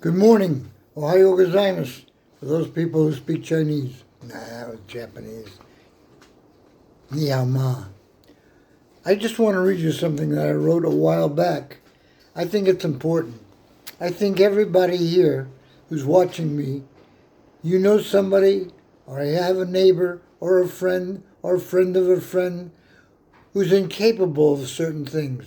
Good morning. Ohayo gozaimasu. For those people who speak Chinese. Nah, that was Japanese. Ni hao ma. I just want to read you something that I wrote a while back. I think it's important. I think everybody here who's watching me, you know somebody, or you have a neighbor, or a friend of a friend, who's incapable of certain things.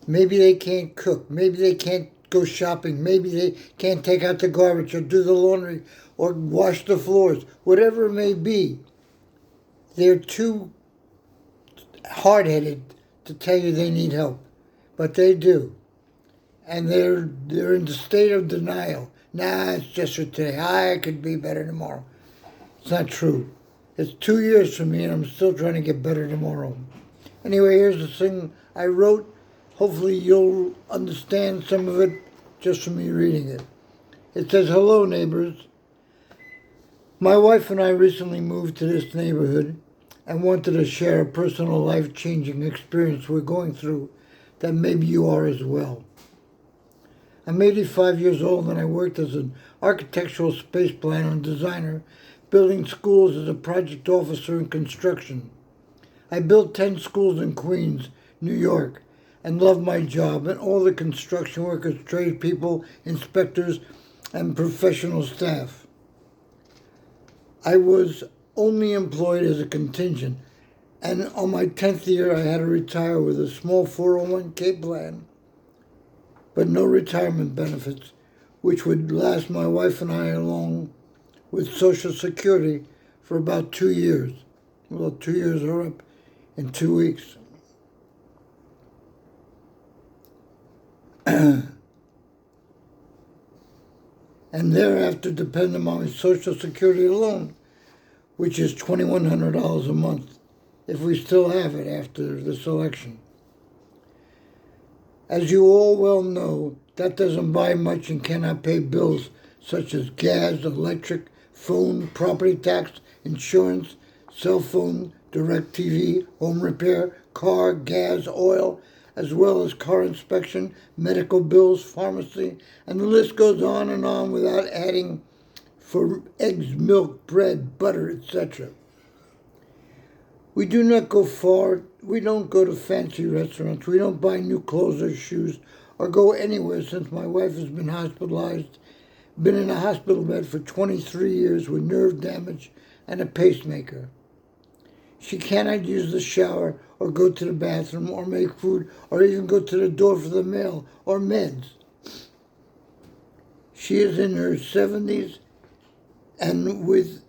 Maybe they can't cook. Maybe they can't go shopping. Maybe they can't take out the garbage or do the laundry or wash the floors. Whatever it may be, they're too hard-headed to tell you they need help. But they do. And they're in the state of denial. Nah, it's just for today. I could be better tomorrow. It's not true. It's 2 years for me and I'm still trying to get better tomorrow. Anyway, here's the thing I wrote. Hopefully you'll understand some of it just from me reading it. It says, "Hello, neighbors. My wife and I recently moved to this neighborhood and wanted to share a personal life-changing experience we're going through that maybe you are as well. I'm 85 years old and I worked as an architectural space planner and designer, building schools as a project officer in construction. I built 10 schools in Queens, New York, and love my job and all the construction workers, tradespeople, inspectors, and professional staff. I was only employed as a contingent, and on my 10th year I had to retire with a small 401k plan, but no retirement benefits, which would last my wife and I along with Social Security for about 2 years. Well, 2 years are up in 2 weeks. And thereafter depend on my Social Security alone, which is $2,100 a month, if we still have it after this election. As you all well know, that doesn't buy much and cannot pay bills such as gas, electric, phone, property tax, insurance, cell phone, direct TV, home repair, car, gas, oil, as well as car inspection, medical bills, pharmacy, and the list goes on without adding for eggs, milk, bread, butter, etc. We do not go far. We don't go to fancy restaurants. We don't buy new clothes or shoes or go anywhere since my wife has been hospitalized, been in a hospital bed for 23 years with nerve damage and a pacemaker. She cannot use the shower or go to the bathroom or make food or even go to the door for the mail or meds. She is in her 70s and with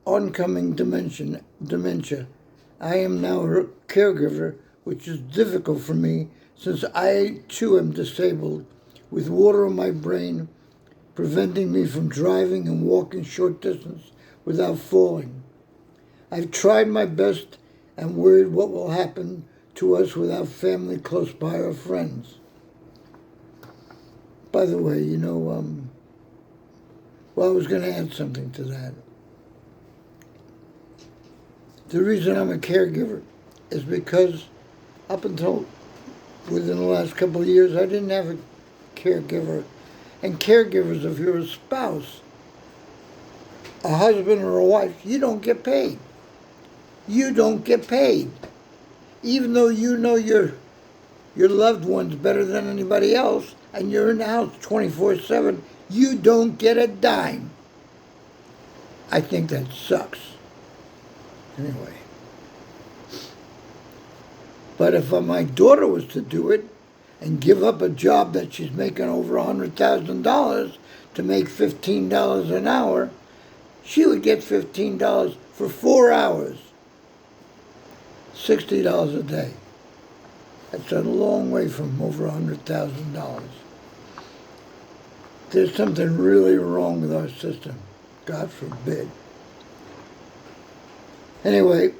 oncoming dementia. I am now her caregiver, which is difficult for me since I too am disabled with water in my brain, preventing me from driving and walking short distance without falling. I've tried my best and worried what will happen to us without family close by or friends." By the way, I was going to add something to that. The reason I'm a caregiver is because up until within the last couple of years, I didn't have a caregiver. And caregivers, if you're a spouse, a husband or a wife, you don't get paid. You don't get paid. Even though you know your loved ones better than anybody else, and you're in the house 24/7, you don't get a dime. I think that sucks. Anyway. But if my daughter was to do it and give up a job that she's making over $100,000 to make $15 an hour, she would get $15 for 4 hours. $60 a day. That's a long way from over $100,000. There's something really wrong with our system. God forbid. Anyway,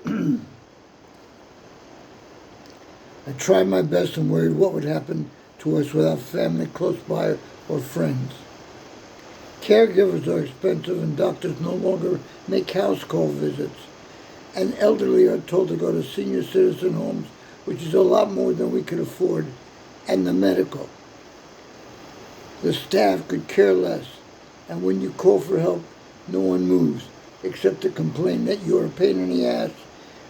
I tried my best and worried what would happen to us without family close by or friends. Caregivers are expensive and doctors no longer make house call visits. And elderly are told to go to senior citizen homes, which is a lot more than we could afford, and the medical. The staff could care less. And when you call for help, no one moves except to complain that you're a pain in the ass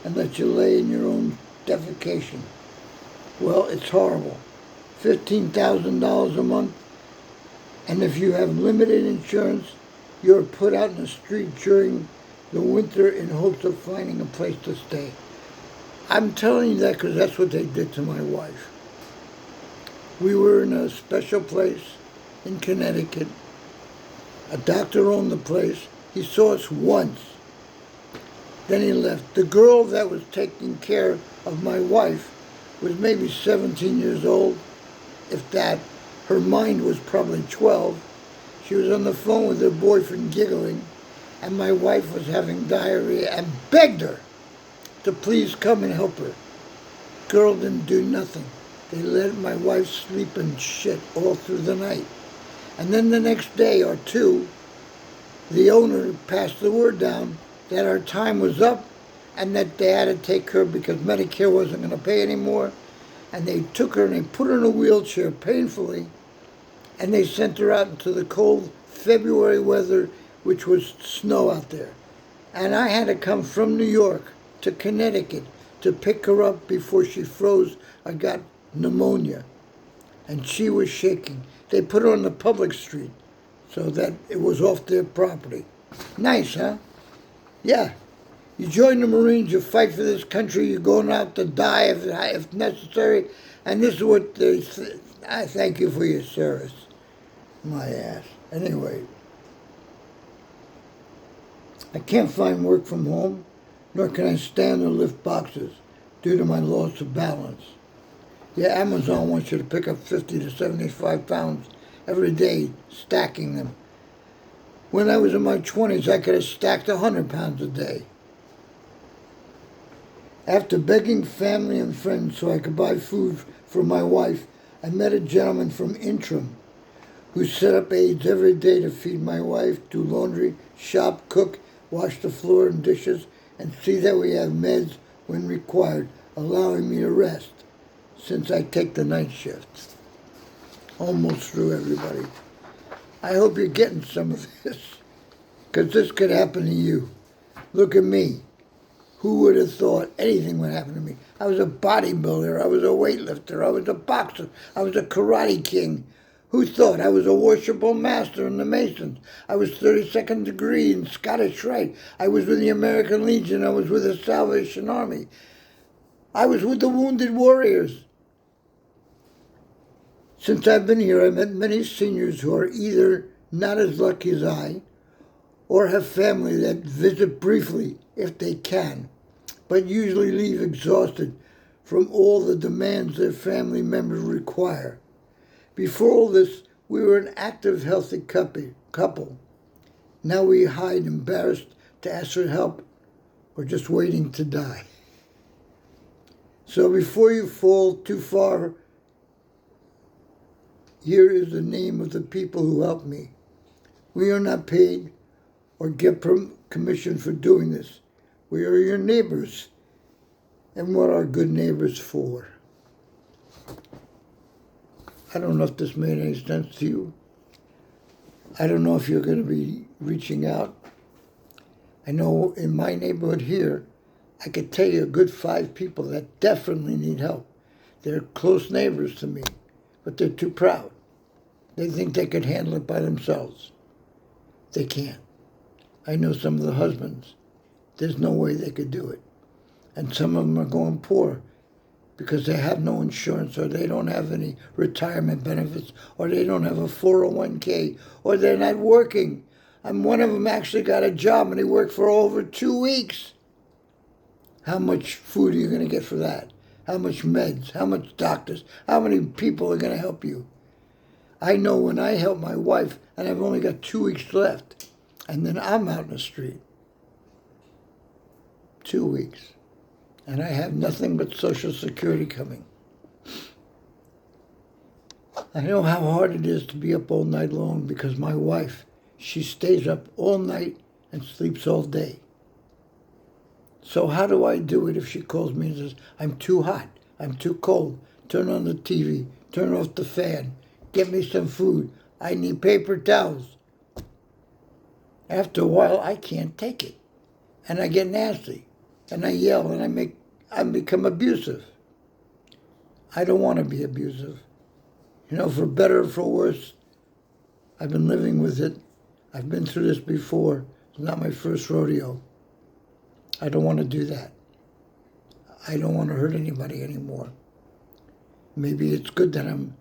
and let you lay in your own defecation. Well, it's horrible. $15,000 a month, and if you have limited insurance, you're put out in the street during the winter in hopes of finding a place to stay. I'm telling you that because that's what they did to my wife. We were in a special place in Connecticut. A doctor owned the place. He saw us once. Then he left. The girl that was taking care of my wife was maybe 17 years old, if that. Her mind was probably 12. She was on the phone with her boyfriend giggling, and my wife was having diarrhea and begged her to please come and help her. Girl didn't do nothing. They let my wife sleep and shit all through the night. And then the next day or two, the owner passed the word down that our time was up and that they had to take her because Medicare wasn't going to pay anymore. And they took her and they put her in a wheelchair painfully, and they sent her out into the cold February weather, which was snow out there. And I had to come from New York to Connecticut to pick her up before she froze or got pneumonia. And she was shaking. They put her on the public street so that it was off their property. Nice, huh? Yeah. You join the Marines, you fight for this country, you're going out to die if necessary, and this is what they say. I thank you for your service. My ass. Anyway, I can't find work from home, nor can I stand or lift boxes due to my loss of balance. Yeah, Amazon wants you to pick up 50 to 75 pounds every day, stacking them. When I was in my 20s, I could have stacked 100 pounds a day. After begging family and friends so I could buy food for my wife, I met a gentleman from Intrim who set up aids every day to feed my wife, do laundry, shop, cook, wash the floor and dishes, and see that we have meds when required, allowing me to rest since I take the night shift. Almost through, everybody. I hope you're getting some of this, because this could happen to you. Look at me. Who would have thought anything would happen to me? I was a bodybuilder, I was a weightlifter, I was a boxer, I was a karate king. Who thought I was a worshipful master in the Masons? I was 32nd degree in Scottish Rite. I was with the American Legion, I was with the Salvation Army. I was with the Wounded Warriors. Since I've been here, I've met many seniors who are either not as lucky as I, or have family that visit briefly if they can, but usually leave exhausted from all the demands their family members require. Before all this, we were an active, healthy couple. Now we hide embarrassed to ask for help or just waiting to die. So before you fall too far, here is the name of the people who helped me. We are not paid or get commission for doing this. We are your neighbors. And what are good neighbors for? I don't know if this made any sense to you. I don't know if you're going to be reaching out. I know in my neighborhood here, I could tell you a good 5 people that definitely need help. They're close neighbors to me, but they're too proud. They think they could handle it by themselves. They can't. I know some of the husbands. There's no way they could do it. And some of them are going poor because they have no insurance, or they don't have any retirement benefits, or they don't have a 401k, or they're not working. And one of them actually got a job and he worked for over 2 weeks. How much food are you going to get for that? How much meds? How much doctors? How many people are going to help you? I know when I help my wife, and I've only got 2 weeks left, and then I'm out in the street. 2 weeks. And I have nothing but Social Security coming. I know how hard it is to be up all night long because my wife, she stays up all night and sleeps all day. So how do I do it if she calls me and says, I'm too hot, I'm too cold, turn on the TV, turn off the fan, get me some food, I need paper towels. After a while, I can't take it. And I get nasty. And I yell and I become abusive. I don't want to be abusive. You know, for better or for worse, I've been living with it. I've been through this before. It's not my first rodeo. I don't want to do that. I don't want to hurt anybody anymore. Maybe it's good that I'm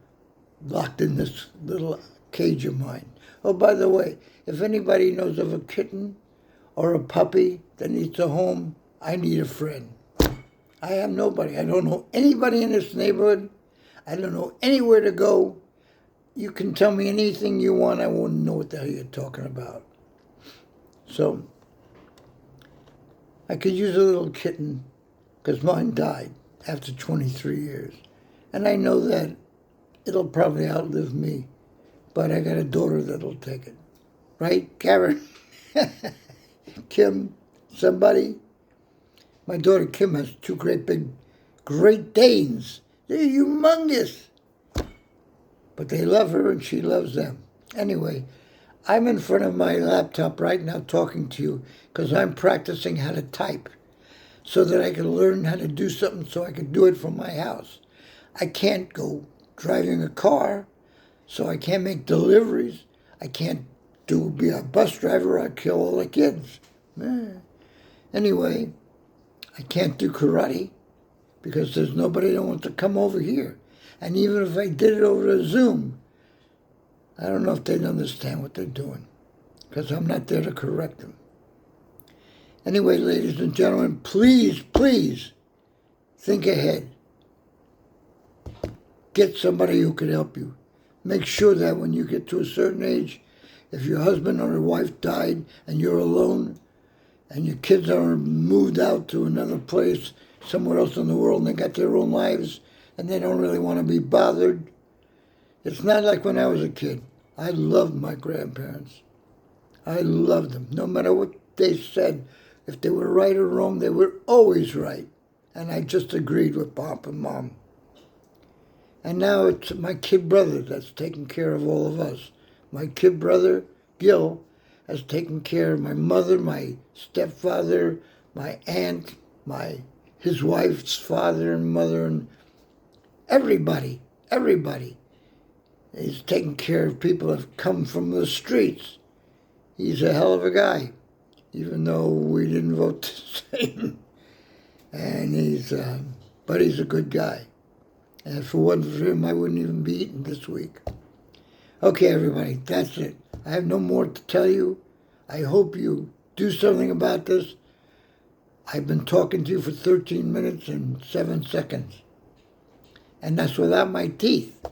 locked in this little cage of mine. Oh, by the way, if anybody knows of a kitten or a puppy that needs a home, I need a friend. I have nobody. I don't know anybody in this neighborhood. I don't know anywhere to go. You can tell me anything you want. I won't know what the hell you're talking about. So I could use a little kitten because mine died after 23 years. And I know that it'll probably outlive me. But I got a daughter that'll take it. Right, Karen? Kim? Somebody? My daughter Kim has two great big Great Danes. They're humongous. But they love her and she loves them. Anyway, I'm in front of my laptop right now talking to you because I'm practicing how to type so that I can learn how to do something so I can do it from my house. I can't go driving a car, so I can't make deliveries. I can't be a bus driver. I kill all the kids. Anyway, I can't do karate because there's nobody that wants to come over here. And even if I did it over Zoom, I don't know if they'd understand what they're doing because I'm not there to correct them. Anyway, ladies and gentlemen, please, please think ahead. Get somebody who can help you. Make sure that when you get to a certain age, if your husband or your wife died and you're alone and your kids are moved out to another place, somewhere else in the world, and they got their own lives and they don't really want to be bothered, it's not like when I was a kid. I loved my grandparents. I loved them. No matter what they said, if they were right or wrong, they were always right. And I just agreed with Pop and Mom. And now it's my kid brother that's taking care of all of us. My kid brother, Gil, has taken care of my mother, my stepfather, my aunt, his wife's father and mother, and everybody. He's taking care of people that have come from the streets. He's a hell of a guy, even though we didn't vote the same. And but he's a good guy. And if it wasn't for him, I wouldn't even be eating this week. Okay, everybody, that's it. I have no more to tell you. I hope you do something about this. I've been talking to you for 13 minutes and 7 seconds. And that's without my teeth.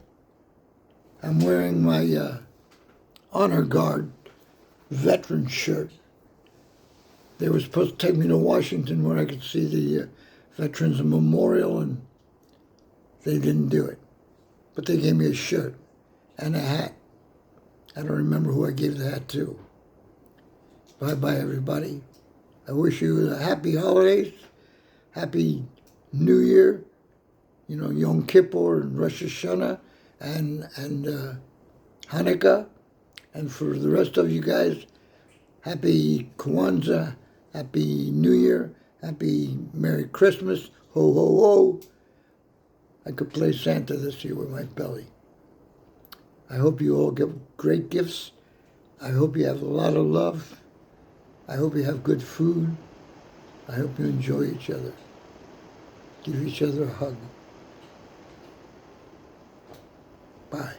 I'm wearing my Honor Guard veteran shirt. They were supposed to take me to Washington where I could see the Veterans Memorial, and they didn't do it. But they gave me a shirt and a hat. I don't remember who I gave the hat to. Bye-bye, everybody. I wish you a happy holidays, happy New Year, Yom Kippur and Rosh Hashanah and Hanukkah. And for the rest of you guys, happy Kwanzaa, happy New Year, happy Merry Christmas, ho, ho, ho. I could play Santa this year with my belly. I hope you all get great gifts. I hope you have a lot of love. I hope you have good food. I hope you enjoy each other. Give each other a hug. Bye.